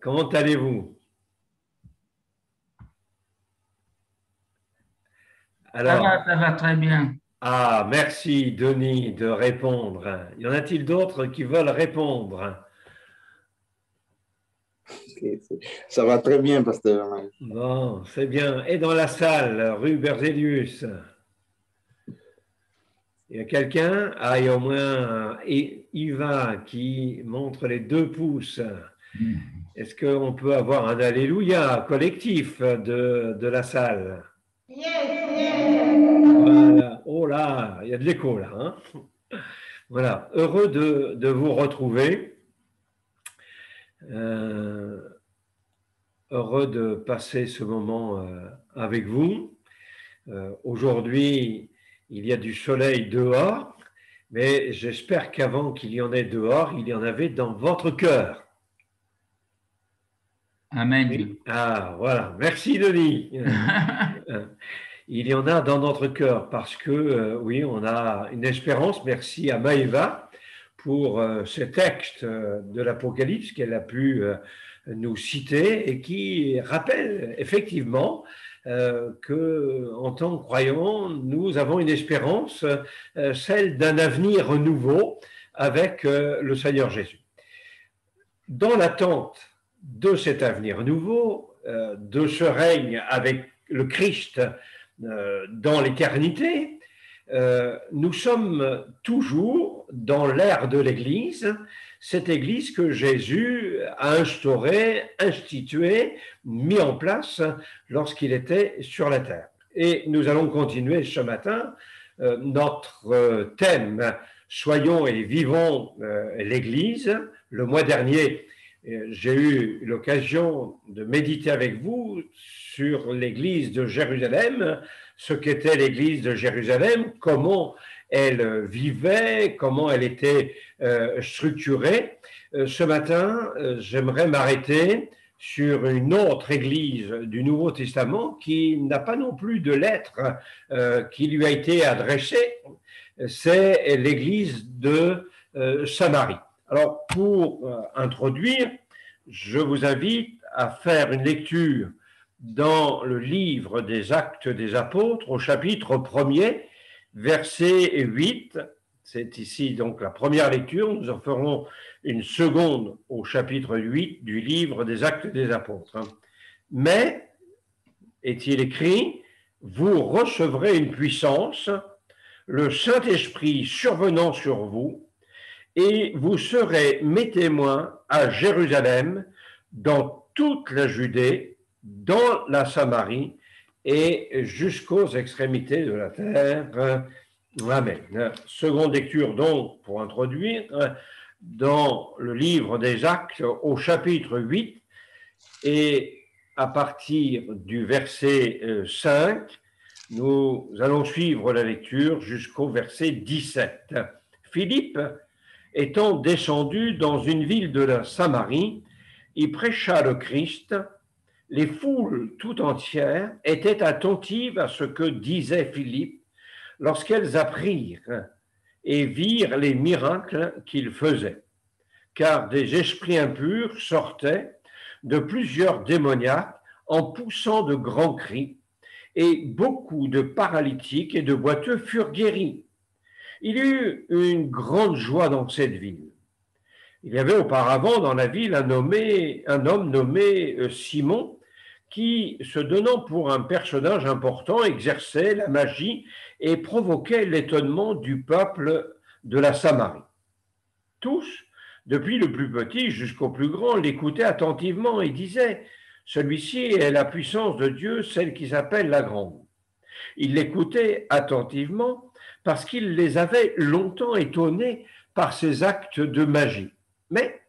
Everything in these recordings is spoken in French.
Comment allez-vous? Alors, Ça va très bien. merci Denis de répondre. Y en a-t-il d'autres qui veulent répondre? Ça va très bien, pasteur. Bon, c'est bien. Et dans la salle, rue Berzelius, il y a quelqu'un? Ah, il y a au moins Yva qui montre les 2 pouces. Est-ce qu'on peut avoir un alléluia collectif de la salle? Voilà. Oh là, il y a de l'écho là, hein. Voilà, heureux de vous retrouver, heureux de passer ce moment avec vous. Aujourd'hui, il y a du soleil dehors, mais j'espère qu'avant qu'il y en ait dehors, il y en avait dans votre cœur. Amen. Oui. Ah, voilà, merci Denis. Il y en a dans notre cœur parce que, oui, on a une espérance. Merci à Maëva pour ces textes de l'Apocalypse qu'elle a pu nous citer et qui rappellent effectivement qu'en tant que croyants, nous avons une espérance, celle d'un avenir nouveau avec le Seigneur Jésus. Dans l'attente de cet avenir nouveau, de ce règne avec le Christ dans l'éternité, nous sommes toujours dans l'ère de l'Église, cette Église que Jésus a instaurée, instituée, mis en place lorsqu'il était sur la terre. Et nous allons continuer ce matin notre thème « Soyons et vivons l'Église ». Le mois dernier, j'ai eu l'occasion de méditer avec vous sur l'église de Jérusalem, ce qu'était l'église de Jérusalem, comment elle vivait, comment elle était structurée. Ce matin, j'aimerais m'arrêter sur une autre église du Nouveau Testament qui n'a pas non plus de lettre qui lui a été adressée, c'est l'église de Samarie. Alors, pour introduire, je vous invite à faire une lecture dans le livre des Actes des Apôtres, au chapitre 1er, verset 8. C'est ici donc la première lecture. Nous en ferons une seconde au chapitre 8 du livre des Actes des Apôtres. Mais, est-il écrit, vous recevrez une puissance, le Saint-Esprit survenant sur vous, et vous serez mes témoins à Jérusalem, dans toute la Judée, dans la Samarie et jusqu'aux extrémités de la terre. Amen. Seconde lecture donc, pour introduire, dans le livre des Actes au chapitre 8 et à partir du verset 5, nous allons suivre la lecture jusqu'au verset 17. Philippe, étant descendu dans une ville de la Samarie, il prêcha le Christ. Les foules tout entières étaient attentives à ce que disait Philippe lorsqu'elles apprirent et virent les miracles qu'il faisait, car des esprits impurs sortaient de plusieurs démoniaques en poussant de grands cris, et beaucoup de paralytiques et de boiteux furent guéris. Il y eut une grande joie dans cette ville. Il y avait auparavant dans la ville un homme nommé Simon, qui, se donnant pour un personnage important, exerçait la magie et provoquait l'étonnement du peuple de la Samarie. Tous, depuis le plus petit jusqu'au plus grand, l'écoutaient attentivement et disaient « Celui-ci est la puissance de Dieu, celle qui s'appelle la grande ». Ils l'écoutaient attentivement parce qu'il les avait longtemps étonnés par ses actes de magie. Mais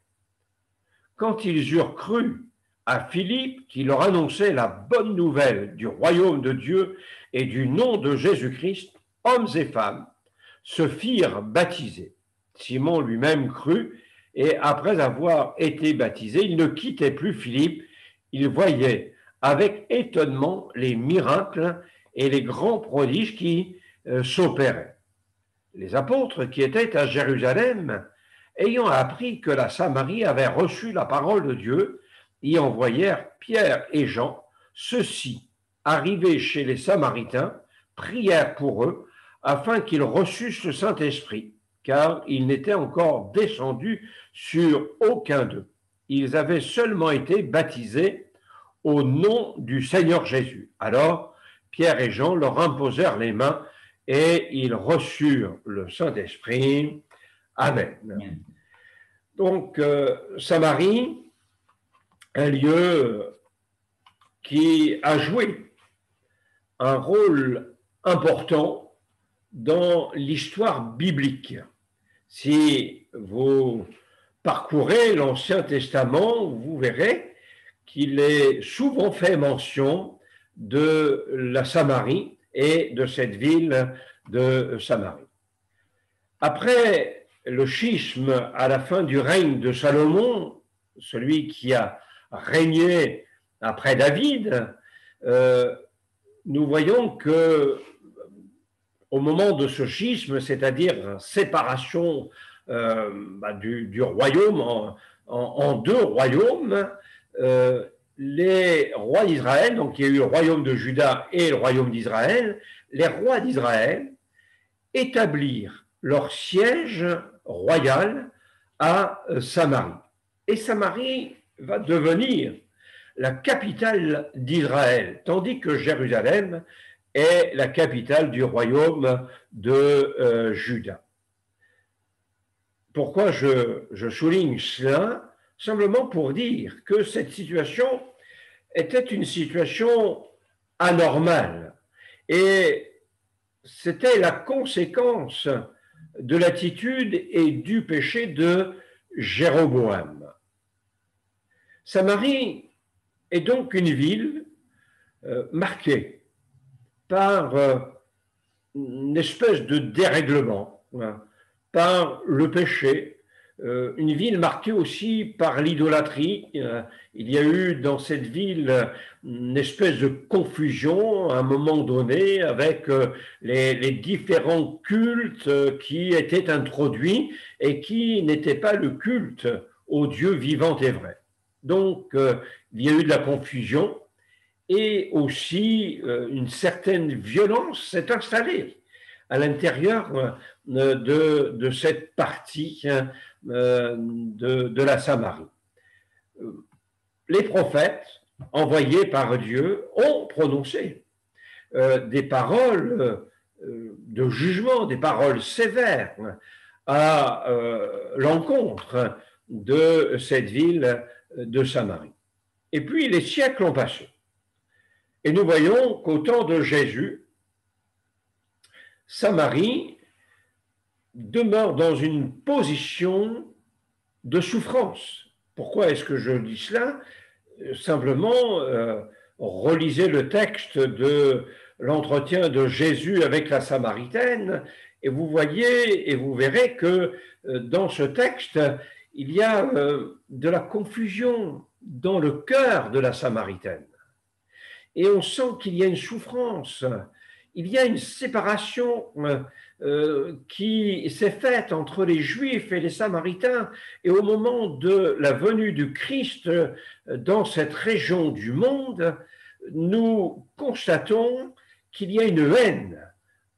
quand ils eurent cru à Philippe qui leur annonçait la bonne nouvelle du royaume de Dieu et du nom de Jésus-Christ, hommes et femmes se firent baptiser. Simon lui-même crut et après avoir été baptisé, il ne quittait plus Philippe. Il voyait avec étonnement les miracles et les grands prodiges qui s'opéraient. Les apôtres qui étaient à Jérusalem, ayant appris que la Samarie avait reçu la parole de Dieu, y envoyèrent Pierre et Jean. Ceux-ci, arrivés chez les Samaritains, prièrent pour eux afin qu'ils reçussent le Saint-Esprit, car il n'était encore descendu sur aucun d'eux. Ils avaient seulement été baptisés au nom du Seigneur Jésus. Alors, Pierre et Jean leur imposèrent les mains et ils reçurent le Saint-Esprit. Amen. Donc, Samarie, un lieu qui a joué un rôle important dans l'histoire biblique. Si vous parcourez l'Ancien Testament, vous verrez qu'il est souvent fait mention de la Samarie et de cette ville de Samarie. Après le schisme à la fin du règne de Salomon, celui qui a régné après David, nous voyons que au moment de ce schisme, c'est-à-dire séparation du royaume en deux royaumes, les rois d'Israël, donc il y a eu le royaume de Juda et le royaume d'Israël, les rois d'Israël établirent leur siège royal à Samarie. Et Samarie va devenir la capitale d'Israël, tandis que Jérusalem est la capitale du royaume de Juda. Pourquoi je souligne cela? Simplement pour dire que cette situation était une situation anormale et c'était la conséquence de l'attitude et du péché de Jéroboam. Samarie est donc une ville marquée par une espèce de dérèglement, par le péché, une ville marquée aussi par l'idolâtrie. Il y a eu dans cette ville une espèce de confusion à un moment donné avec les différents cultes qui étaient introduits et qui n'étaient pas le culte au Dieu vivant et vrai. Donc, il y a eu de la confusion et aussi une certaine violence s'est installée à l'intérieur de cette partie de la Samarie. Les prophètes envoyés par Dieu ont prononcé des paroles de jugement, des paroles sévères à l'encontre de cette ville de Samarie. Et puis les siècles ont passé. Et nous voyons qu'au temps de Jésus, Samarie demeure dans une position de souffrance. Pourquoi est-ce que je dis cela? Simplement, relisez le texte de l'entretien de Jésus avec la Samaritaine et vous voyez et vous verrez que dans ce texte, il y a de la confusion dans le cœur de la Samaritaine. Et on sent qu'il y a une souffrance, il y a une séparation qui s'est faite entre les Juifs et les Samaritains. Et au moment de la venue du Christ dans cette région du monde, nous constatons qu'il y a une haine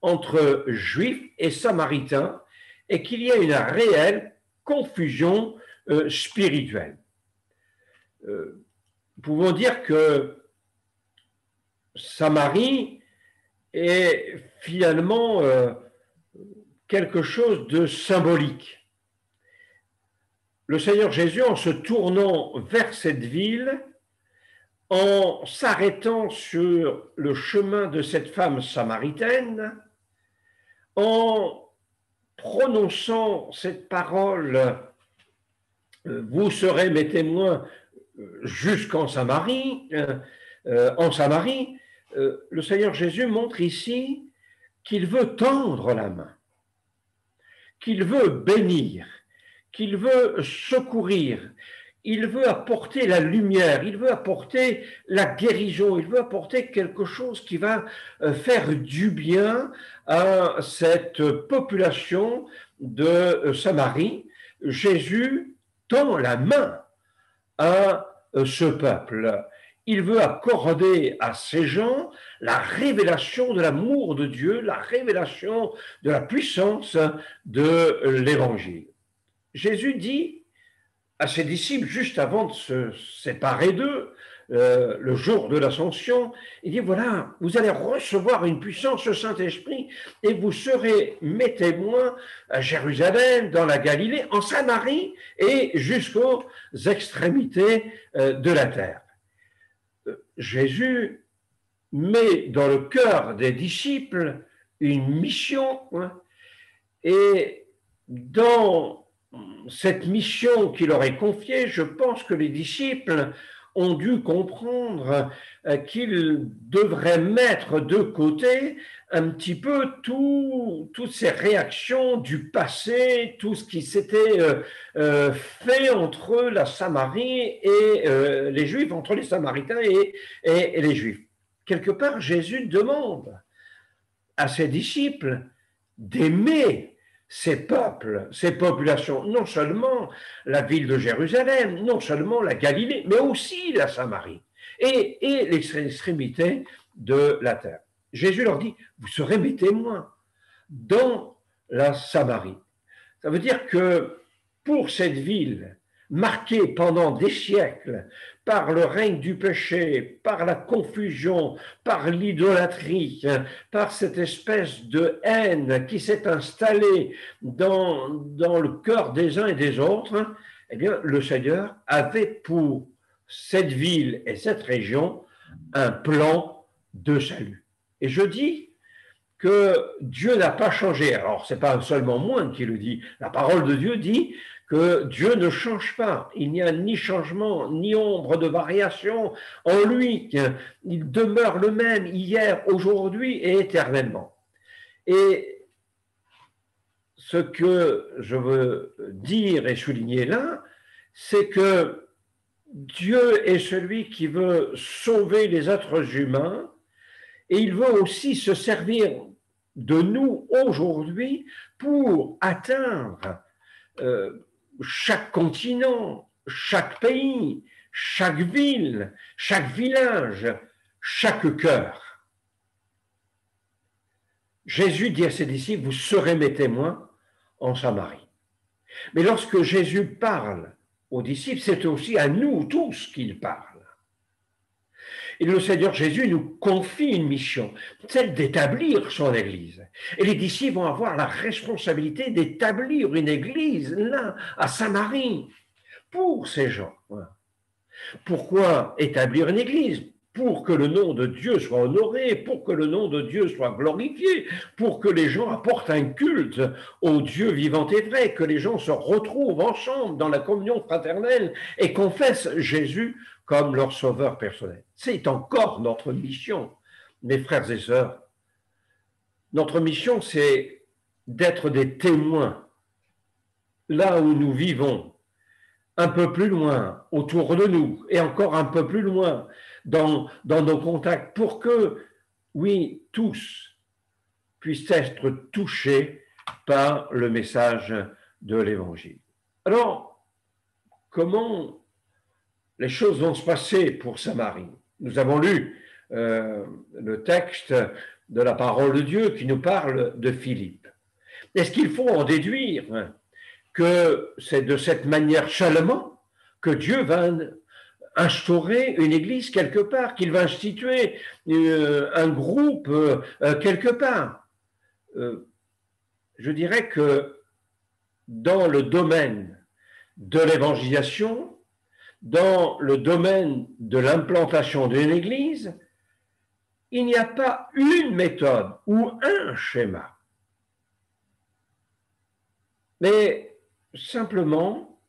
entre Juifs et Samaritains et qu'il y a une réelle confusion spirituelle. Nous pouvons dire que Samarie est finalement quelque chose de symbolique. Le Seigneur Jésus, en se tournant vers cette ville, en s'arrêtant sur le chemin de cette femme samaritaine, en prononçant cette parole « Vous serez mes témoins jusqu'en Samarie », le Seigneur Jésus montre ici qu'il veut tendre la main, qu'il veut bénir, qu'il veut secourir, il veut apporter la lumière, il veut apporter la guérison, il veut apporter quelque chose qui va faire du bien à cette population de Samarie. Jésus tend la main à ce peuple. Il veut accorder à ces gens la révélation de l'amour de Dieu, la révélation de la puissance de l'Évangile. Jésus dit à ses disciples, juste avant de se séparer d'eux, le jour de l'Ascension, il dit, voilà, vous allez recevoir une puissance, le Saint-Esprit, et vous serez mes témoins à Jérusalem, dans la Galilée, en Samarie et jusqu'aux extrémités de la terre. Jésus met dans le cœur des disciples une mission, et dans cette mission qu'il leur est confiée, je pense que les disciples ont dû comprendre qu'ils devraient mettre de côté un petit peu toutes ces réactions du passé, tout ce qui s'était fait entre la Samarie et les Juifs, entre les Samaritains et les Juifs. Quelque part, Jésus demande à ses disciples d'aimer ces peuples, ces populations, non seulement la ville de Jérusalem, non seulement la Galilée, mais aussi la Samarie et l'extrémité de la terre. Jésus leur dit, vous serez mes témoins dans la Samarie. Ça veut dire que pour cette ville, marquée pendant des siècles par le règne du péché, par la confusion, par l'idolâtrie, par cette espèce de haine qui s'est installée dans le cœur des uns et des autres, eh bien, le Seigneur avait pour cette ville et cette région un plan de salut. Et je dis que Dieu n'a pas changé. Alors, ce n'est pas seulement moi qui le dis. La parole de Dieu dit que Dieu ne change pas. Il n'y a ni changement, ni ombre de variation en lui. Il demeure le même hier, aujourd'hui et éternellement. Et ce que je veux dire et souligner là, c'est que Dieu est celui qui veut sauver les êtres humains et il veut aussi se servir de nous aujourd'hui pour atteindre chaque continent, chaque pays, chaque ville, chaque village, chaque cœur. Jésus dit à ses disciples, vous serez mes témoins en Samarie. Mais lorsque Jésus parle aux disciples, c'est aussi à nous tous qu'il parle. Et le Seigneur Jésus nous confie une mission, celle d'établir son Église. Et les disciples vont avoir la responsabilité d'établir une Église là, à Samarie, pour ces gens. Pourquoi établir une Église? Pour que le nom de Dieu soit honoré, pour que le nom de Dieu soit glorifié, pour que les gens apportent un culte au Dieu vivant et vrai, que les gens se retrouvent ensemble dans la communion fraternelle et confessent Jésus comme leur sauveur personnel. C'est encore notre mission, mes frères et sœurs. Notre mission, c'est d'être des témoins là où nous vivons, un peu plus loin, autour de nous, et encore un peu plus loin dans nos contacts, pour que, oui, tous puissent être touchés par le message de l'Évangile. Alors, comment les choses vont se passer pour Samarie? Nous avons lu le texte de la parole de Dieu qui nous parle de Philippe. Est-ce qu'il faut en déduire que c'est de cette manière seulement que Dieu va instaurer une église quelque part, qu'il va instituer un groupe quelque part? Je dirais que dans le domaine de l'évangélisation, dans le domaine de l'implantation d'une église, il n'y a pas une méthode ou un schéma, mais simplement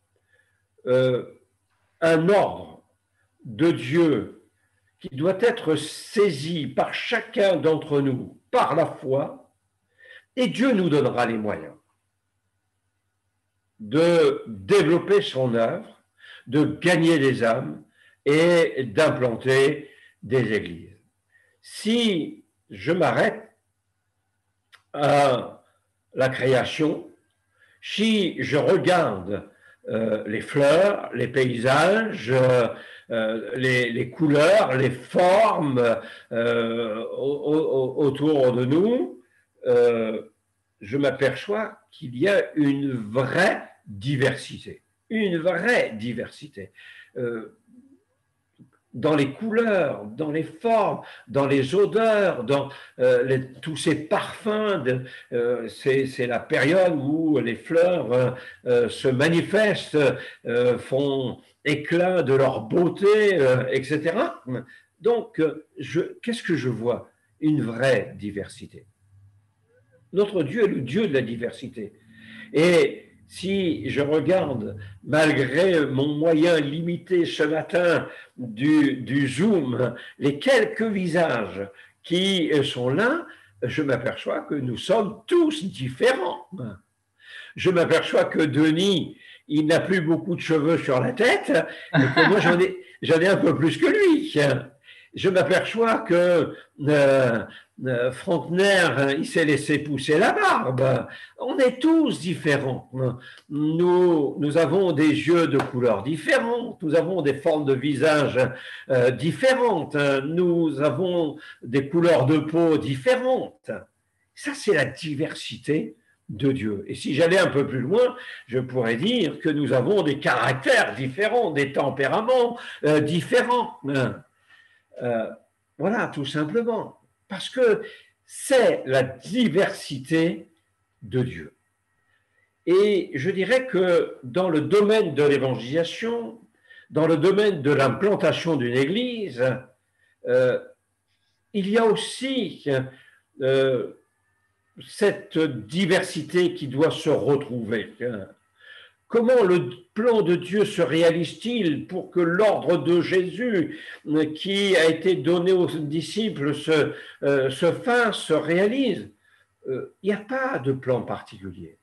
un ordre de Dieu qui doit être saisi par chacun d'entre nous par la foi, et Dieu nous donnera les moyens de développer son œuvre, de gagner des âmes et d'implanter des églises. Si je m'arrête à la création, si je regarde les fleurs, les paysages, les couleurs, les formes autour de nous, je m'aperçois qu'il y a une vraie diversité. Une vraie diversité. Dans les couleurs, dans les formes, dans les odeurs, dans tous ces parfums. C'est la période où les fleurs se manifestent, font éclat de leur beauté, etc. Donc, qu'est-ce que je vois? Une vraie diversité. Notre Dieu est le Dieu de la diversité. Et si je regarde, malgré mon moyen limité ce matin du Zoom, les quelques visages qui sont là, je m'aperçois que nous sommes tous différents. Je m'aperçois que Denis, il n'a plus beaucoup de cheveux sur la tête, et que moi j'en ai un peu plus que lui. Je m'aperçois que Franckner, il s'est laissé pousser la barbe. On est tous différents. Nous avons des yeux de couleurs différentes, nous avons des formes de visage différentes, nous avons des couleurs de peau différentes. Ça, c'est la diversité de Dieu. Et si j'allais un peu plus loin, je pourrais dire que nous avons des caractères différents, des tempéraments différents. Voilà, tout simplement. Parce que c'est la diversité de Dieu. Et je dirais que dans le domaine de l'évangélisation, dans le domaine de l'implantation d'une église, il y a aussi cette diversité qui doit se retrouver. Comment le plan de Dieu se réalise-t-il pour que l'ordre de Jésus qui a été donné aux disciples se réalise? Il n'y a pas de plan particulier.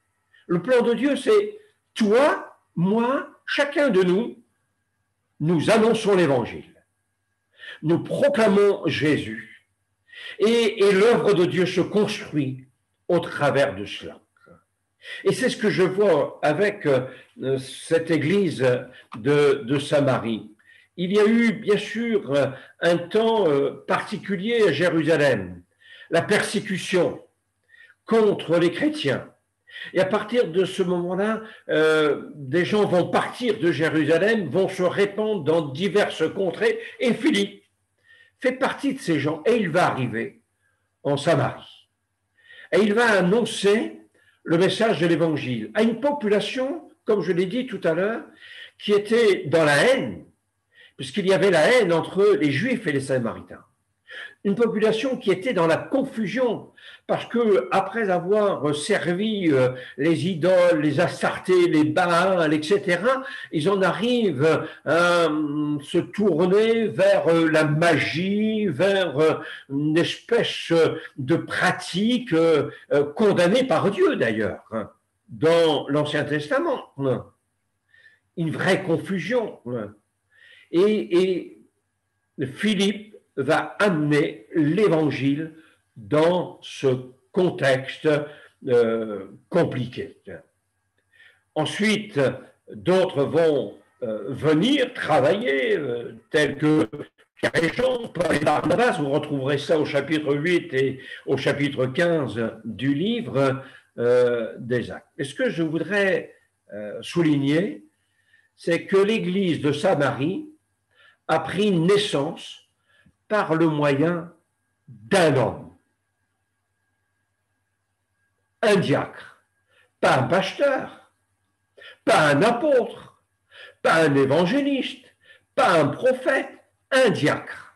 Le plan de Dieu, c'est toi, moi, chacun de nous, nous annonçons l'Évangile. Nous proclamons Jésus. Et l'œuvre de Dieu se construit au travers de cela. Et c'est ce que je vois avec cette église de Samarie. Il y a eu, bien sûr, un temps particulier à Jérusalem, la persécution contre les chrétiens. Et à partir de ce moment-là, des gens vont partir de Jérusalem, vont se répandre dans diverses contrées, et Philippe fait partie de ces gens, et il va arriver en Samarie. Et il va annoncer le message de l'Évangile à une population, comme je l'ai dit tout à l'heure, qui était dans la haine, puisqu'il y avait la haine entre les Juifs et les Samaritains. Une population qui était dans la confusion, parce que après avoir servi les idoles, les Astartés, les Baals, etc., ils en arrivent à se tourner vers la magie, vers une espèce de pratique condamnée par Dieu d'ailleurs, dans l'Ancien Testament. Une vraie confusion. Et Philippe va amener l'Évangile dans ce contexte compliqué. Ensuite, d'autres vont venir travailler, tels que Pierre et Jean, Paul et Barnabas. Vous retrouverez ça au chapitre 8 et au chapitre 15 du livre des Actes. Et ce que je voudrais souligner, c'est que l'église de Samarie a pris naissance par le moyen d'un homme, un diacre, pas un pasteur, pas un apôtre, pas un évangéliste, pas un prophète, un diacre.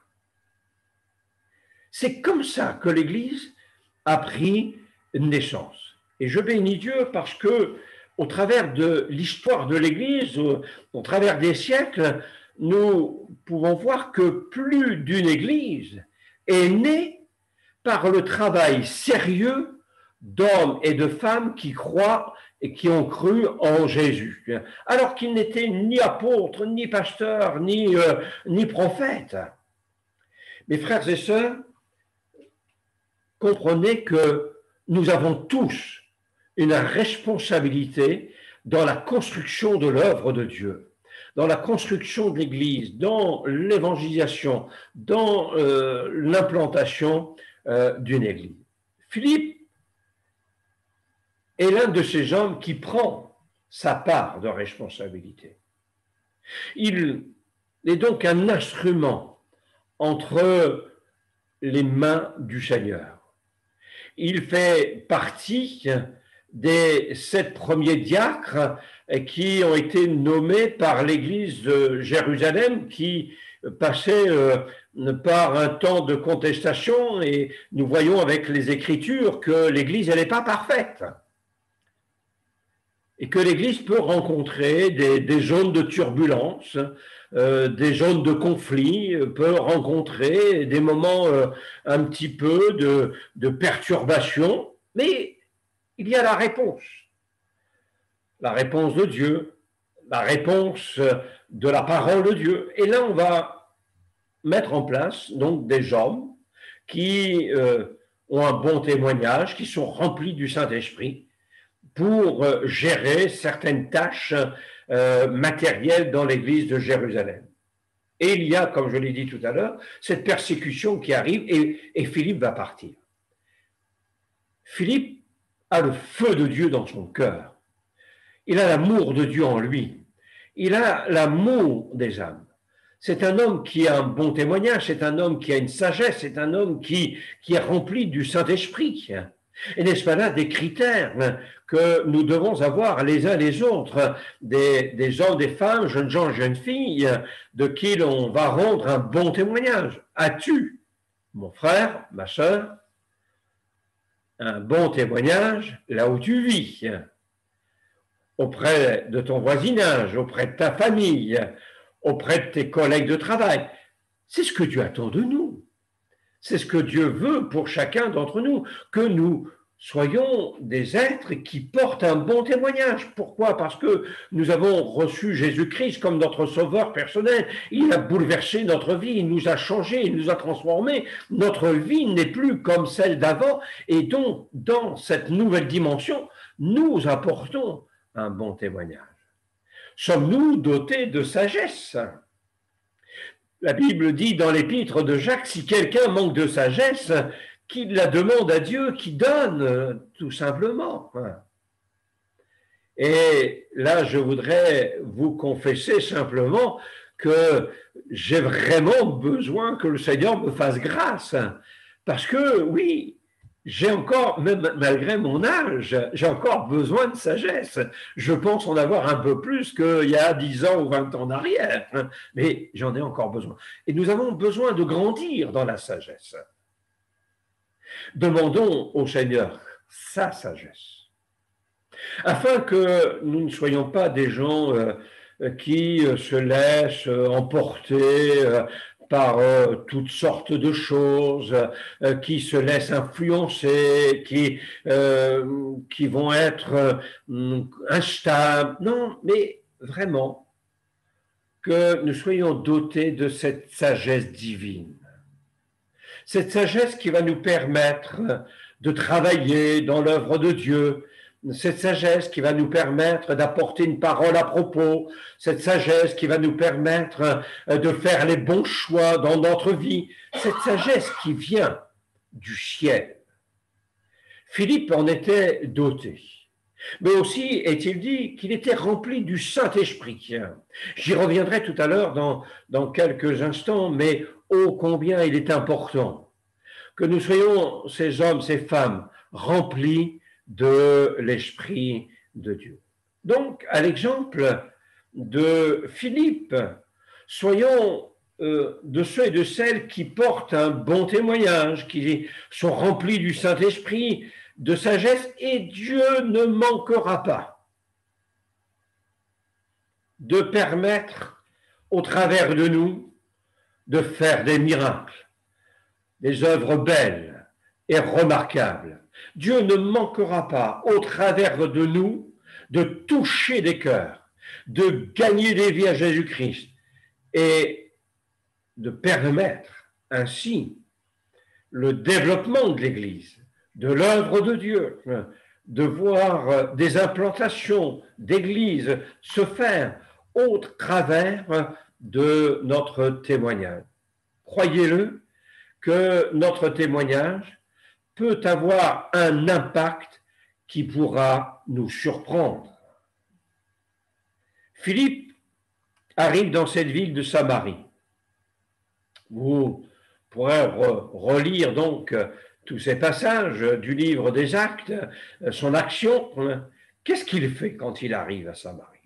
C'est comme ça que l'Église a pris naissance. Et je bénis Dieu parce que, au travers de l'histoire de l'Église, au travers des siècles, nous pouvons voir que plus d'une église est née par le travail sérieux d'hommes et de femmes qui croient et qui ont cru en Jésus, alors qu'ils n'étaient ni apôtres, ni pasteurs, ni prophètes. Mes frères et sœurs, comprenez que nous avons tous une responsabilité dans la construction de l'œuvre de Dieu. dans la construction de l'Église, dans l'évangélisation, dans l'implantation d'une Église. Philippe est l'un de ces hommes qui prend sa part de responsabilité. Il est donc un instrument entre les mains du Seigneur. Il fait partie des 7 premiers diacres qui ont été nommés par l'Église de Jérusalem, qui passait par un temps de contestation, et nous voyons avec les Écritures que l'Église, elle n'est pas parfaite. Et que l'Église peut rencontrer des zones de turbulence, des zones de conflit, peut rencontrer des moments un petit peu de perturbation, mais il y a la réponse de Dieu, la réponse de la parole de Dieu. Et là, on va mettre en place donc des hommes qui ont un bon témoignage, qui sont remplis du Saint-Esprit pour gérer certaines tâches matérielles dans l'église de Jérusalem. Et il y a, comme je l'ai dit tout à l'heure, cette persécution qui arrive et Philippe va partir. Philippe a le feu de Dieu dans son cœur. Il a l'amour de Dieu en lui. Il a l'amour des âmes. C'est un homme qui a un bon témoignage, c'est un homme qui a une sagesse, c'est un homme qui est rempli du Saint-Esprit. Et n'est-ce pas là des critères que nous devons avoir les uns les autres, des hommes, des femmes, jeunes gens, jeunes filles, de qui l'on va rendre un bon témoignage. As-tu, mon frère, ma sœur, un bon témoignage là où tu vis, auprès de ton voisinage, auprès de ta famille, auprès de tes collègues de travail? C'est ce que Dieu attend de nous. C'est ce que Dieu veut pour chacun d'entre nous, que nous soyons des êtres qui portent un bon témoignage. Pourquoi? Parce que nous avons reçu Jésus-Christ comme notre sauveur personnel. Il a bouleversé notre vie, il nous a changés, il nous a transformés. Notre vie n'est plus comme celle d'avant, et donc dans cette nouvelle dimension, nous apportons un bon témoignage. Sommes-nous dotés de sagesse? La Bible dit dans l'épître de Jacques, si quelqu'un manque de sagesse, qu'il la demande à Dieu qui donne, tout simplement. Et là, je voudrais vous confesser simplement que j'ai vraiment besoin que le Seigneur me fasse grâce. Parce que, oui, j'ai encore, même malgré mon âge, j'ai encore besoin de sagesse. Je pense en avoir un peu plus qu'il y a 10 ans ou 20 ans en arrière, mais j'en ai encore besoin. Et nous avons besoin de grandir dans la sagesse. Demandons au Seigneur sa sagesse, afin que nous ne soyons pas des gens qui se laissent emporter par toutes sortes de choses, qui se laissent influencer, qui vont être instables. Non, mais vraiment, que nous soyons dotés de cette sagesse divine. Cette sagesse qui va nous permettre de travailler dans l'œuvre de Dieu, cette sagesse qui va nous permettre d'apporter une parole à propos, cette sagesse qui va nous permettre de faire les bons choix dans notre vie, cette sagesse qui vient du ciel. Philippe en était doté, mais aussi est-il dit qu'il était rempli du Saint-Esprit. J'y reviendrai tout à l'heure dans quelques instants, mais ô combien il est important que nous soyons ces hommes, ces femmes remplis de l'Esprit de Dieu. Donc, à l'exemple de Philippe, soyons de ceux et de celles qui portent un bon témoignage, qui sont remplis du Saint-Esprit, de sagesse, et Dieu ne manquera pas de permettre au travers de nous de faire des miracles, des œuvres belles et remarquables. Dieu ne manquera pas, au travers de nous, de toucher des cœurs, de gagner des vies à Jésus-Christ et de permettre ainsi le développement de l'Église, de l'œuvre de Dieu, de voir des implantations d'églises se faire au travers de notre témoignage. Croyez-le que notre témoignage peut avoir un impact qui pourra nous surprendre. Philippe arrive dans cette ville de Samarie. Vous pourrez relire donc tous ces passages du livre des Actes, son action. Qu'est-ce qu'il fait quand il arrive à Samarie?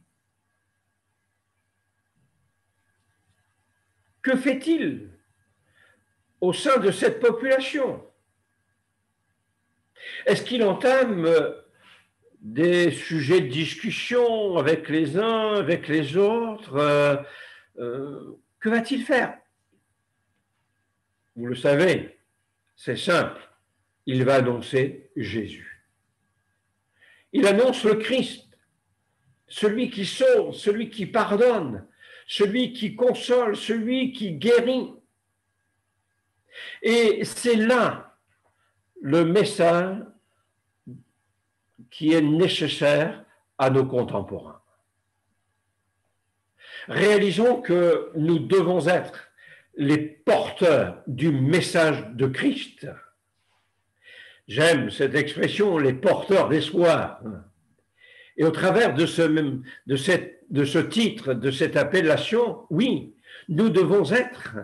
Que fait-il au sein de cette population? Est-ce qu'il entame des sujets de discussion avec les uns, avec les autres? Que va-t-il faire? Vous le savez, c'est simple. Il va annoncer Jésus. Il annonce le Christ, celui qui sauve, celui qui pardonne, celui qui console, celui qui guérit. Et c'est là le message qui est nécessaire à nos contemporains. Réalisons que nous devons être les porteurs du message de Christ. J'aime cette expression, les porteurs d'espoir. Et au travers de ce titre, de cette appellation, oui, nous devons être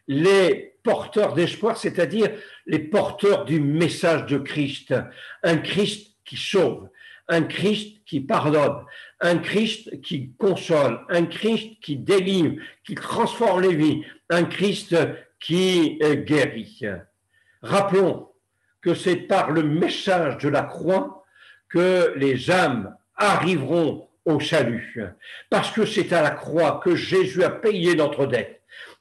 les porteurs d'espoir, c'est-à-dire les porteurs du message de Christ. Un Christ qui sauve, un Christ qui pardonne, un Christ qui console, un Christ qui délivre, qui transforme les vies, un Christ qui guérit. Rappelons que c'est par le message de la croix que les âmes arriveront au salut, parce que c'est à la croix que Jésus a payé notre dette.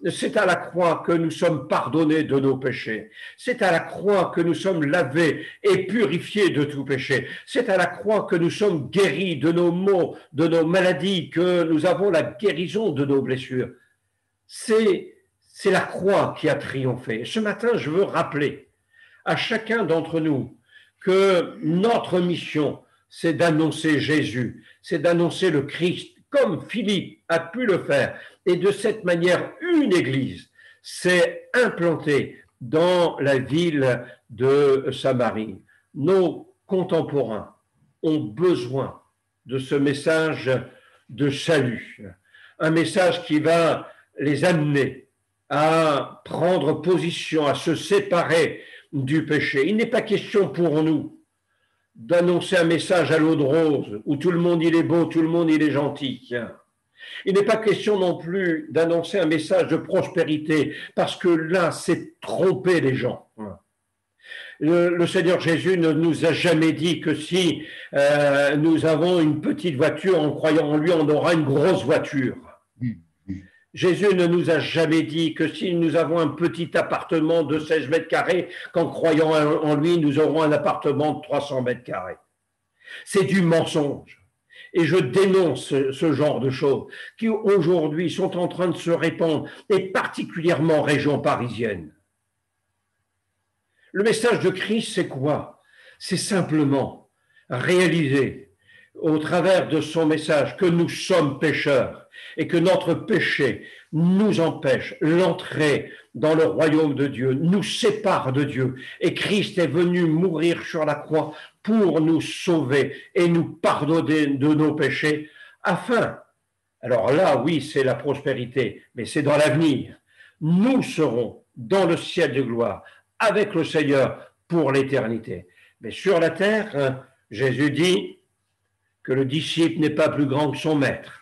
C'est à la croix que nous sommes pardonnés de nos péchés. C'est à la croix que nous sommes lavés et purifiés de tout péché. C'est à la croix que nous sommes guéris de nos maux, de nos maladies, que nous avons la guérison de nos blessures. C'est la croix qui a triomphé. Ce matin, je veux rappeler à chacun d'entre nous que notre mission, c'est d'annoncer Jésus, c'est d'annoncer le Christ, comme Philippe a pu le faire. Et de cette manière, une église s'est implantée dans la ville de Samarie. Nos contemporains ont besoin de ce message de salut, un message qui va les amener à prendre position, à se séparer du péché. Il n'est pas question pour nous d'annoncer un message à l'eau de rose où tout le monde il est beau, tout le monde il est gentil. Il n'est pas question non plus d'annoncer un message de prospérité parce que là c'est tromper les gens. Le Seigneur Jésus ne nous a jamais dit que si nous avons une petite voiture, en croyant en lui, on aura une grosse voiture. Jésus ne nous a jamais dit que si nous avons un petit appartement de 16 mètres carrés, qu'en croyant en lui, nous aurons un appartement de 300 mètres carrés. C'est du mensonge. Et je dénonce ce genre de choses qui aujourd'hui sont en train de se répandre, et particulièrement en région parisienne. Le message de Christ, c'est quoi? C'est simplement réaliser au travers de son message que nous sommes pécheurs et que notre péché nous empêche l'entrée dans le royaume de Dieu, nous sépare de Dieu. Et Christ est venu mourir sur la croix pour nous sauver et nous pardonner de nos péchés, afin, alors là, oui, c'est la prospérité, mais c'est dans l'avenir. Nous serons dans le ciel de gloire avec le Seigneur pour l'éternité. Mais sur la terre, Jésus dit que le disciple n'est pas plus grand que son maître.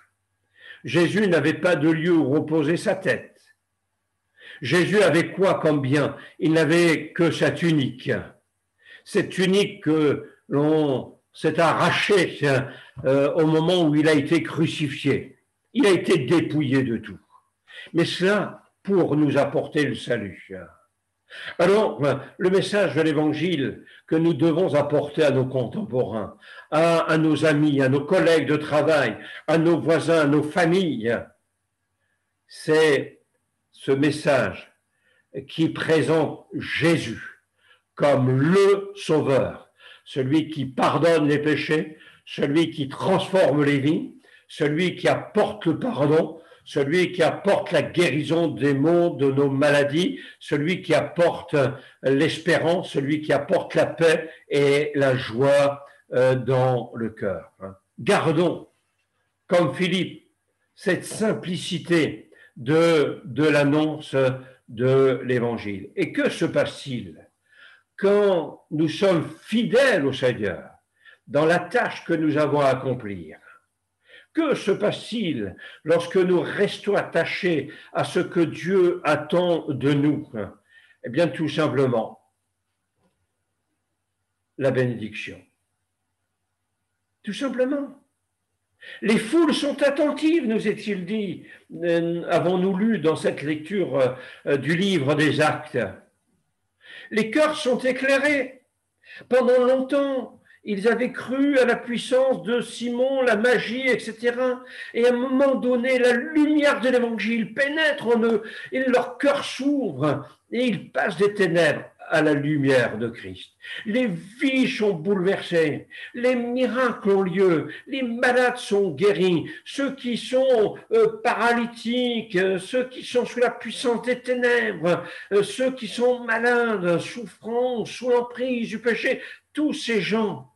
Jésus n'avait pas de lieu où reposer sa tête. Jésus avait quoi comme bien? Il n'avait que sa tunique. Cette tunique que l'on s'est arrachée au moment où il a été crucifié. Il a été dépouillé de tout. Mais cela pour nous apporter le salut. Alors, le message de l'Évangile que nous devons apporter à nos contemporains, à nos amis, à nos collègues de travail, à nos voisins, à nos familles, c'est ce message qui présente Jésus comme le Sauveur, celui qui pardonne les péchés, celui qui transforme les vies, celui qui apporte le pardon, celui qui apporte la guérison des maux, de nos maladies, celui qui apporte l'espérance, celui qui apporte la paix et la joie dans le cœur. Gardons, comme Philippe, cette simplicité de l'annonce de l'Évangile. Et que se passe-t-il quand nous sommes fidèles au Seigneur dans la tâche que nous avons à accomplir? Que se passe-t-il lorsque nous restons attachés à ce que Dieu attend de nous? Eh bien, tout simplement, la bénédiction. Tout simplement. Les foules sont attentives, nous est-il dit, avons-nous lu dans cette lecture du livre des Actes. Les cœurs sont éclairés. Pendant longtemps, ils avaient cru à la puissance de Simon, la magie, etc. Et à un moment donné, la lumière de l'Évangile pénètre en eux et leur cœur s'ouvre et ils passent des ténèbres à la lumière de Christ. Les vies sont bouleversées, les miracles ont lieu, les malades sont guéris, ceux qui sont paralytiques, ceux qui sont sous la puissance des ténèbres, ceux qui sont malades, souffrant, sous l'emprise du péché, tous ces gens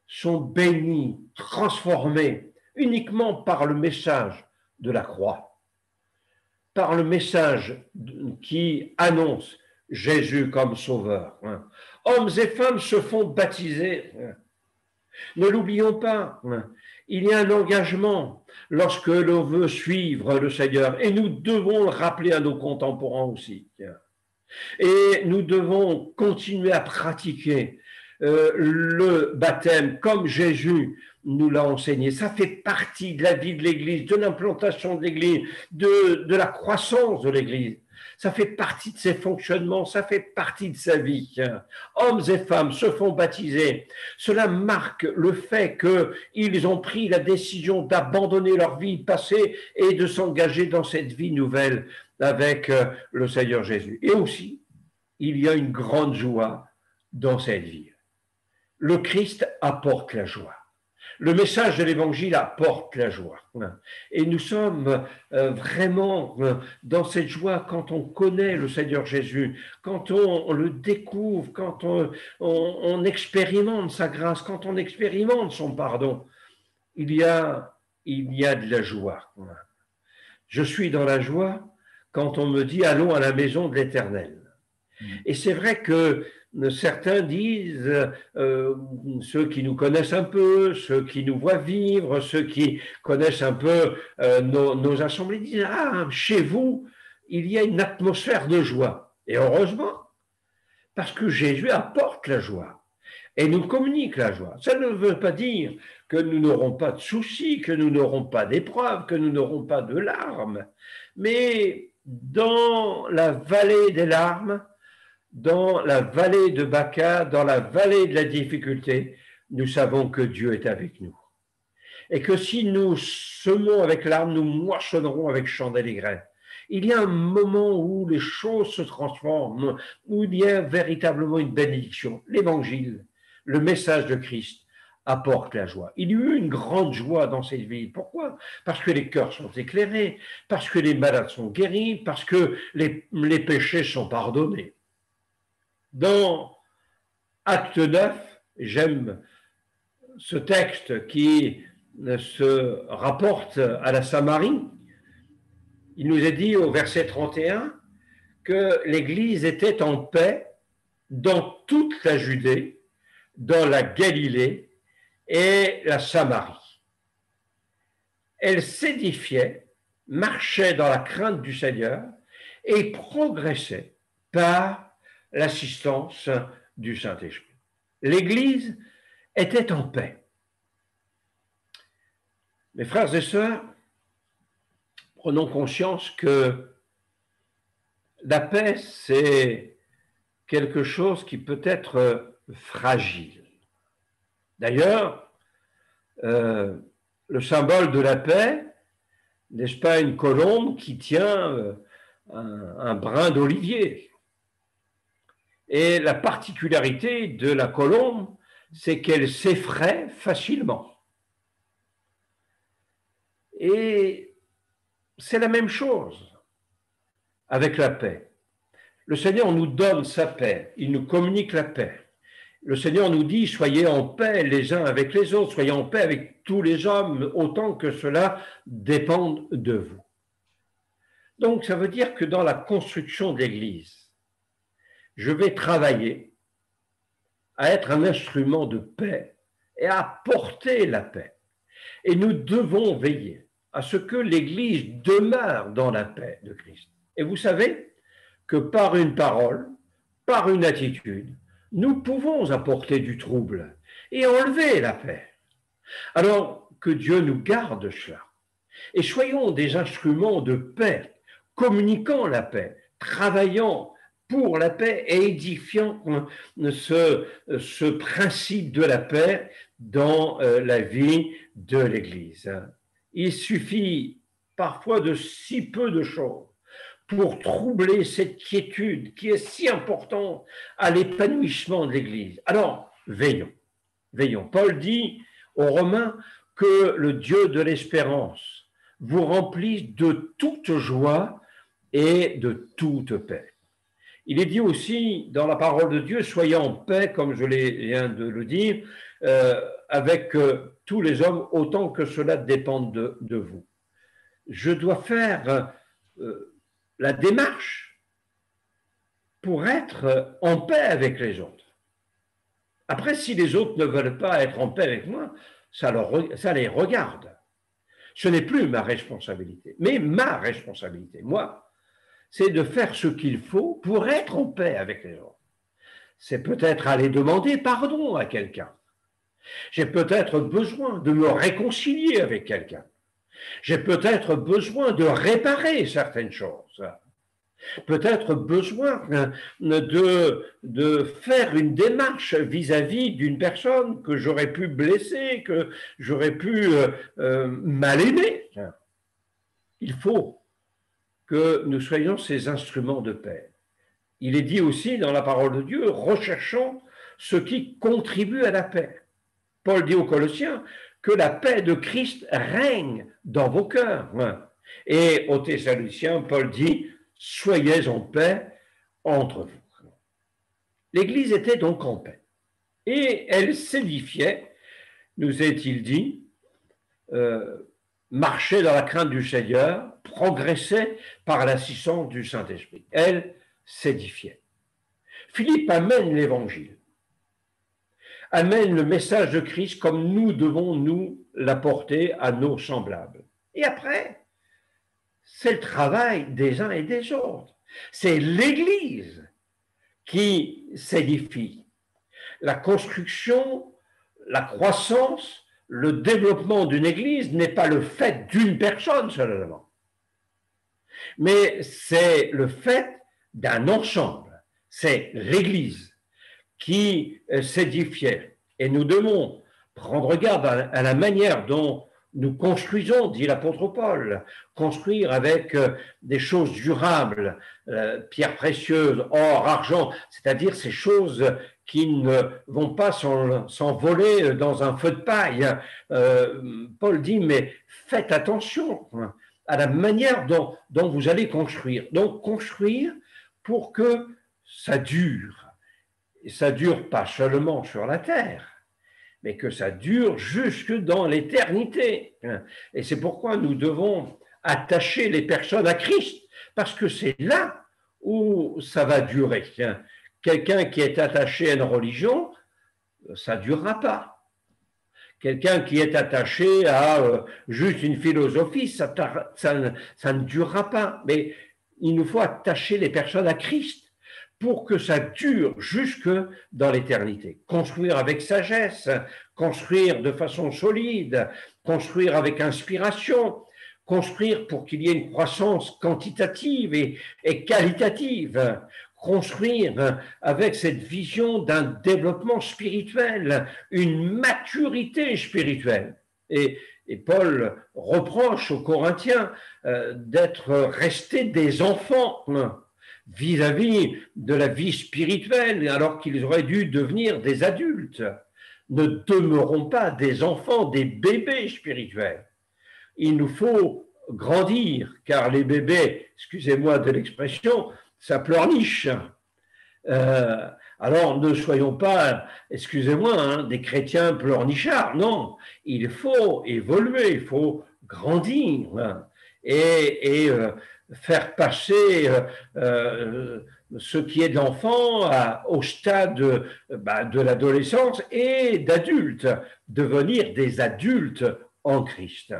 sont bénis, transformés uniquement par le message de la croix, par le message qui annonce Jésus comme sauveur. Hommes et femmes se font baptiser. Ne l'oublions pas, il y a un engagement lorsque l'on veut suivre le Seigneur et nous devons le rappeler à nos contemporains aussi. Et nous devons continuer à pratiquer le baptême comme Jésus nous l'a enseigné. Ça fait partie de la vie de l'Église, de l'implantation de l'Église, de la croissance de l'Église. Ça fait partie de ses fonctionnements, ça fait partie de sa vie. Hommes et femmes se font baptiser. Cela marque le fait qu'ils ont pris la décision d'abandonner leur vie passée et de s'engager dans cette vie nouvelle avec le Seigneur Jésus. Et aussi, il y a une grande joie dans cette vie. Le Christ apporte la joie. Le message de l'Évangile apporte la joie. Et nous sommes vraiment dans cette joie quand on connaît le Seigneur Jésus, quand on le découvre, quand on expérimente sa grâce, quand on expérimente son pardon. Il y a de la joie. Je suis dans la joie quand on me dit « allons à la maison de l'Éternel ». Et c'est vrai que certains disent, ceux qui nous connaissent un peu, ceux qui nous voient vivre, ceux qui connaissent un peu nos assemblées, disent « Ah, chez vous, il y a une atmosphère de joie. » Et heureusement, parce que Jésus apporte la joie et nous communique la joie. Ça ne veut pas dire que nous n'aurons pas de soucis, que nous n'aurons pas d'épreuves, que nous n'aurons pas de larmes. Mais dans la vallée des larmes, dans la vallée de Baca, dans la vallée de la difficulté, nous savons que Dieu est avec nous. Et que si nous semons avec larmes, nous moissonnerons avec chandelle et graines. Il y a un moment où les choses se transforment, où il y a véritablement une bénédiction. L'Évangile, le message de Christ, apporte la joie. Il y a eu une grande joie dans cette ville. Pourquoi? Parce que les cœurs sont éclairés, parce que les malades sont guéris, parce que les péchés sont pardonnés. Dans Acte 9, j'aime ce texte qui se rapporte à la Samarie. Il nous est dit au verset 31 que l'Église était en paix dans toute la Judée, dans la Galilée et la Samarie. Elle s'édifiait, marchait dans la crainte du Seigneur et progressait par l'assistance du Saint-Esprit. L'Église était en paix. Mes frères et sœurs, prenons conscience que la paix, c'est quelque chose qui peut être fragile. D'ailleurs, le symbole de la paix, n'est-ce pas une colombe qui tient un brin d'olivier? Et la particularité de la colombe, c'est qu'elle s'effraie facilement. Et c'est la même chose avec la paix. Le Seigneur nous donne sa paix, il nous communique la paix. Le Seigneur nous dit, soyez en paix les uns avec les autres, soyez en paix avec tous les hommes, autant que cela dépende de vous. Donc, ça veut dire que dans la construction de l'Église, je vais travailler à être un instrument de paix et à porter la paix. Et nous devons veiller à ce que l'Église demeure dans la paix de Christ. Et vous savez que par une parole, par une attitude, nous pouvons apporter du trouble et enlever la paix. Alors que Dieu nous garde cela. Et soyons des instruments de paix, communiquant la paix, travaillant pour la paix et édifiant ce principe de la paix dans la vie de l'Église. Il suffit parfois de si peu de choses pour troubler cette quiétude qui est si importante à l'épanouissement de l'Église. Alors, veillons, veillons. Paul dit aux Romains que le Dieu de l'espérance vous remplisse de toute joie et de toute paix. Il est dit aussi dans la parole de Dieu, soyez en paix, comme je viens de le dire, avec tous les hommes, autant que cela dépende de vous. Je dois faire la démarche pour être en paix avec les autres. Après, si les autres ne veulent pas être en paix avec moi, ça les regarde. Ce n'est plus ma responsabilité, mais ma responsabilité, moi, c'est de faire ce qu'il faut pour être en paix avec les autres. C'est peut-être aller demander pardon à quelqu'un. J'ai peut-être besoin de me réconcilier avec quelqu'un. J'ai peut-être besoin de réparer certaines choses. Peut-être besoin de faire une démarche vis-à-vis d'une personne que j'aurais pu blesser, que j'aurais pu mal aimer. Il faut que nous soyons ces instruments de paix. Il est dit aussi dans la parole de Dieu, recherchons ce qui contribue à la paix. Paul dit aux Colossiens que la paix de Christ règne dans vos cœurs. Et aux Thessaloniciens, Paul dit, soyez en paix entre vous. L'Église était donc en paix. Et elle s'édifiait, nous est-il dit, marchait dans la crainte du Seigneur, progressait par l'assistance du Saint-Esprit. Elle s'édifiait. Philippe amène l'Évangile, amène le message de Christ comme nous devons nous l'apporter à nos semblables. Et après, c'est le travail des uns et des autres. C'est l'Église qui s'édifie. La construction, la croissance, le développement d'une Église n'est pas le fait d'une personne seulement, mais c'est le fait d'un ensemble. C'est l'Église qui s'édifiait. Et nous devons prendre garde à la manière dont nous construisons, dit l'apôtre Paul, construire avec des choses durables, pierres précieuses, or, argent, c'est-à-dire ces choses qui ne vont pas s'envoler dans un feu de paille. Paul dit, mais faites attention à la manière dont vous allez construire. Donc, construire pour que ça dure. Et ça dure pas seulement sur la terre, mais que ça dure jusque dans l'éternité. Et c'est pourquoi nous devons attacher les personnes à Christ, parce que c'est là où ça va durer. Quelqu'un qui est attaché à une religion, ça ne durera pas. Quelqu'un qui est attaché à juste une philosophie, ça ne durera pas. Mais il nous faut attacher les personnes à Christ pour que ça dure jusque dans l'éternité. Construire avec sagesse, construire de façon solide, construire avec inspiration, construire pour qu'il y ait une croissance quantitative et qualitative, construire avec cette vision d'un développement spirituel, une maturité spirituelle. Et Paul reproche aux Corinthiens d'être restés des enfants vis-à-vis de la vie spirituelle, alors qu'ils auraient dû devenir des adultes. Ne demeurons pas des enfants, des bébés spirituels. il nous faut grandir, car les bébés, excusez-moi de l'expression, ça pleurniche. Alors ne soyons pas, excusez-moi, hein, des chrétiens pleurnichards, non, il faut évoluer, il faut grandir hein, et faire passer ce qui est de l'enfant au stade de l'adolescence et d'adulte, devenir des adultes en Christ.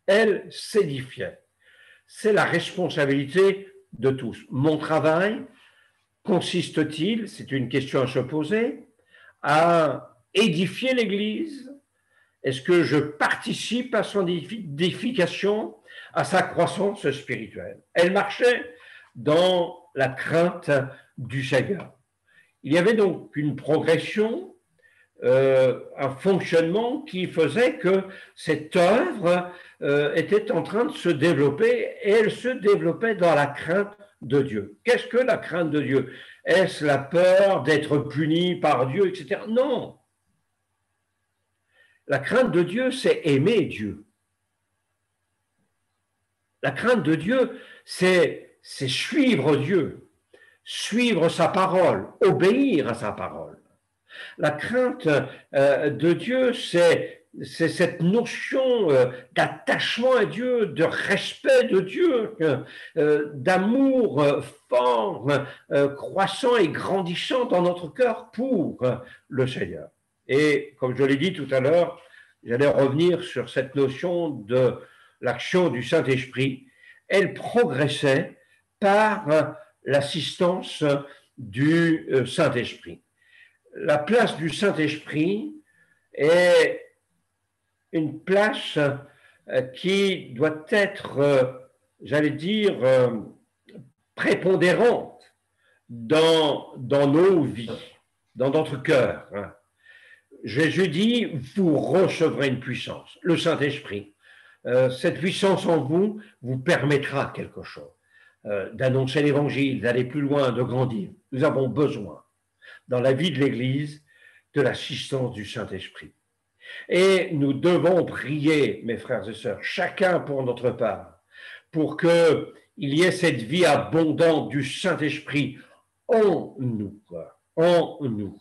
Elle s'édifiait. C'est la responsabilité de tous. Mon travail consiste-t-il, c'est une question à se poser, à édifier l'Église? Est-ce que je participe à son édification, à sa croissance spirituelle? Elle marchait dans la crainte du Seigneur. Il y avait donc une progression, un fonctionnement qui faisait que cette œuvre était en train de se développer et elle se développait dans la crainte de Dieu. Qu'est-ce que la crainte de Dieu? Est-ce la peur d'être puni par Dieu, etc.? Non. La crainte de Dieu, c'est aimer Dieu. La crainte de Dieu, c'est suivre Dieu, suivre sa parole, obéir à sa parole. La crainte de Dieu, c'est cette notion d'attachement à Dieu, de respect de Dieu, d'amour fort, croissant et grandissant dans notre cœur pour le Seigneur. Et comme je l'ai dit tout à l'heure, j'allais revenir sur cette notion de l'action du Saint-Esprit. Elle progressait par l'assistance du Saint-Esprit. La place du Saint-Esprit est une place qui doit être, j'allais dire, prépondérante dans nos vies, dans notre cœur. Jésus dit, vous recevrez une puissance, le Saint-Esprit. Cette puissance en vous vous permettra quelque chose, d'annoncer l'Évangile, d'aller plus loin, de grandir. Nous avons besoin, dans la vie de l'Église, de l'assistance du Saint-Esprit. Et nous devons prier, mes frères et sœurs, chacun pour notre part, pour qu'il y ait cette vie abondante du Saint-Esprit en nous. En nous.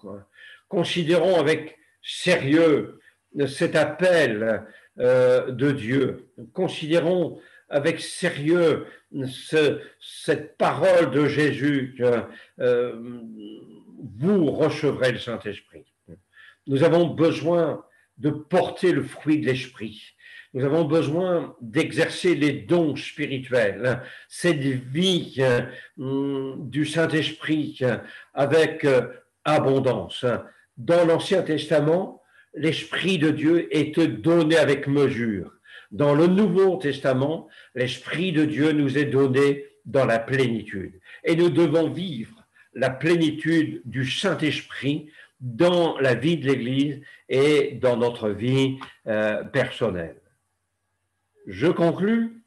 Considérons avec sérieux cet appel de Dieu. Considérons avec sérieux cette parole de Jésus que vous recevrez le Saint-Esprit. Nous avons besoin de porter le fruit de l'Esprit. Nous avons besoin d'exercer les dons spirituels, cette vie du Saint-Esprit avec abondance. Dans l'Ancien Testament, l'Esprit de Dieu est donné avec mesure. Dans le Nouveau Testament, l'Esprit de Dieu nous est donné dans la plénitude. Et nous devons vivre la plénitude du Saint-Esprit dans la vie de l'Église et dans notre vie personnelle. Je conclus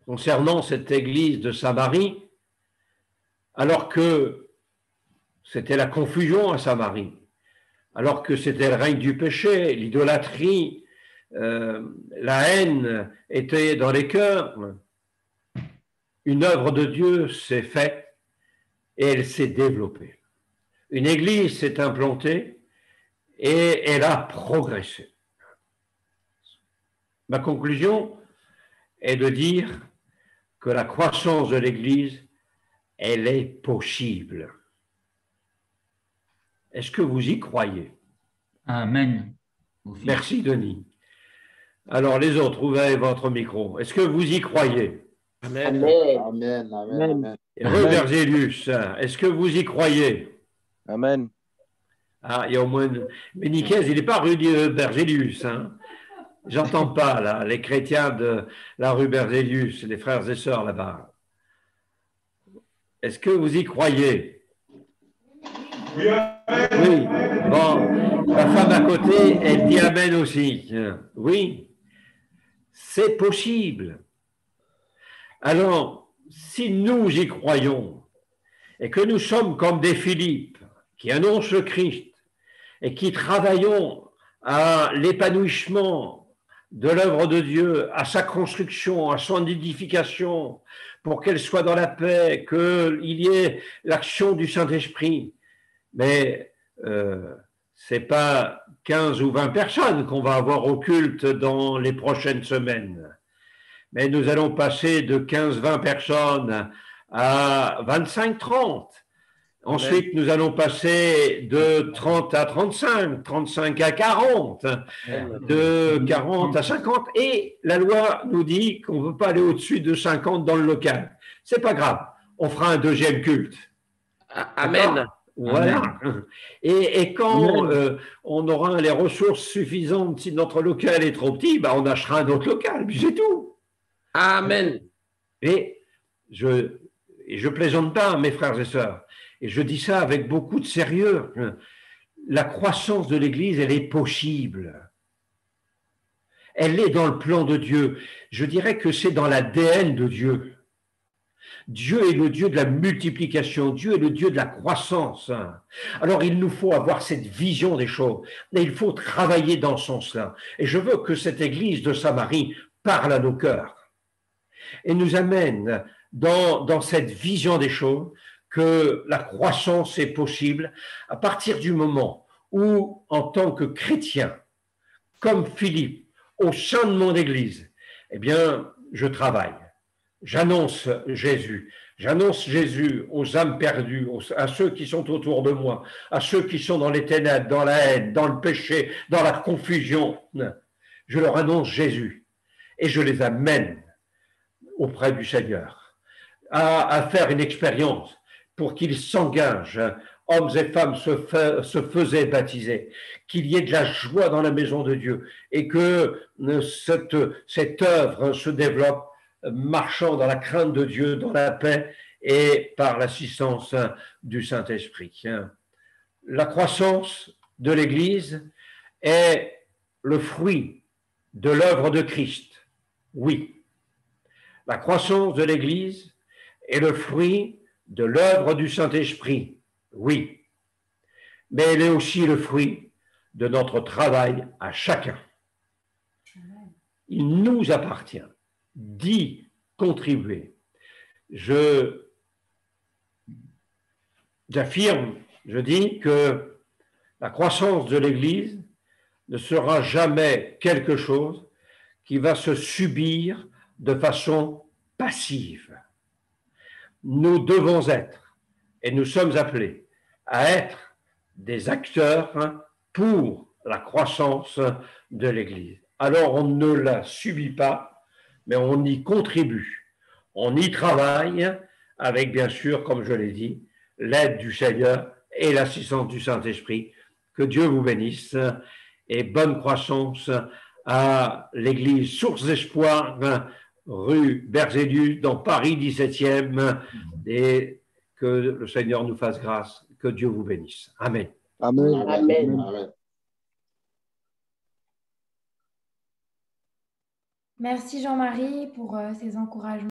concernant cette Église de Samarie, alors que c'était la confusion à Samarie, alors que c'était le règne du péché, l'idolâtrie, la haine était dans les cœurs, une œuvre de Dieu s'est faite et elle s'est développée. Une église s'est implantée et elle a progressé. Ma conclusion est de dire que la croissance de l'église, elle est possible. Est-ce que vous y croyez? Amen. Merci, Denis. Alors, les autres, ouvrez votre micro. Est-ce que vous y croyez? Amen. Amen. Amen. Amen. Berzelius, est-ce que vous y croyez? Amen. Ah, il y a au moins... Mais Nicaise, il n'est pas rue Berzelius. Hein? J'entends pas, là, les chrétiens de la rue Berzelius, les frères et sœurs là-bas. Est-ce que vous y croyez? Oui. Bon, la femme à côté, elle dit Amen aussi. Oui, c'est possible. Alors, si nous y croyons et que nous sommes comme des Philippe qui annoncent le Christ et qui travaillons à l'épanouissement de l'œuvre de Dieu, à sa construction, à son édification, pour qu'elle soit dans la paix, qu'il y ait l'action du Saint-Esprit. Mais ce n'est pas 15 ou 20 personnes qu'on va avoir au culte dans les prochaines semaines. Mais nous allons passer de 15-20 personnes à 25-30. Ensuite, nous allons passer de 30 à 35, 35 à 40, de 40 à 50. Et la loi nous dit qu'on ne veut pas aller au-dessus de 50 dans le local. Ce n'est pas grave. On fera un deuxième culte. Amen. Voilà. Et quand on aura les ressources suffisantes, si notre local est trop petit, on achètera un autre local, puis c'est tout. Amen. Et je plaisante pas, mes frères et sœurs, et je dis ça avec beaucoup de sérieux. La croissance de l'Église, elle est possible. Elle est dans le plan de Dieu. Je dirais que c'est dans l'ADN de Dieu. Dieu est le Dieu de la multiplication, Dieu est le Dieu de la croissance. Alors il nous faut avoir cette vision des choses, et il faut travailler dans ce sens-là. Et je veux que cette Église de Samarie parle à nos cœurs et nous amène dans cette vision des choses, que la croissance est possible à partir du moment où, en tant que chrétien, comme Philippe, au sein de mon Église, eh bien, je travaille. J'annonce Jésus aux âmes perdues, à ceux qui sont autour de moi, à ceux qui sont dans les ténèbres, dans la haine, dans le péché, dans la confusion. Je leur annonce Jésus et je les amène auprès du Seigneur à faire une expérience pour qu'ils s'engagent. Hommes et femmes se faisaient baptiser, qu'il y ait de la joie dans la maison de Dieu et que cette œuvre se développe marchant dans la crainte de Dieu, dans la paix et par l'assistance du Saint-Esprit. La croissance de l'Église est le fruit de l'œuvre de Christ. Oui. La croissance de l'Église est le fruit de l'œuvre du Saint-Esprit. Oui. Mais elle est aussi le fruit de notre travail à chacun. Il nous appartient d'y contribuer. J'affirme, je dis que la croissance de l'Église ne sera jamais quelque chose qui va se subir de façon passive. Nous devons être, et nous sommes appelés à être des acteurs pour la croissance de l'Église. Alors on ne la subit pas, mais on y contribue. On y travaille avec, bien sûr, comme je l'ai dit, l'aide du Seigneur et l'assistance du Saint-Esprit. Que Dieu vous bénisse et bonne croissance à l'église Source d'Espoir, rue Berzelius, dans Paris 17e, et que le Seigneur nous fasse grâce. Que Dieu vous bénisse. Amen. Amen. Amen. Amen. Merci Jean-Marie pour ces encouragements.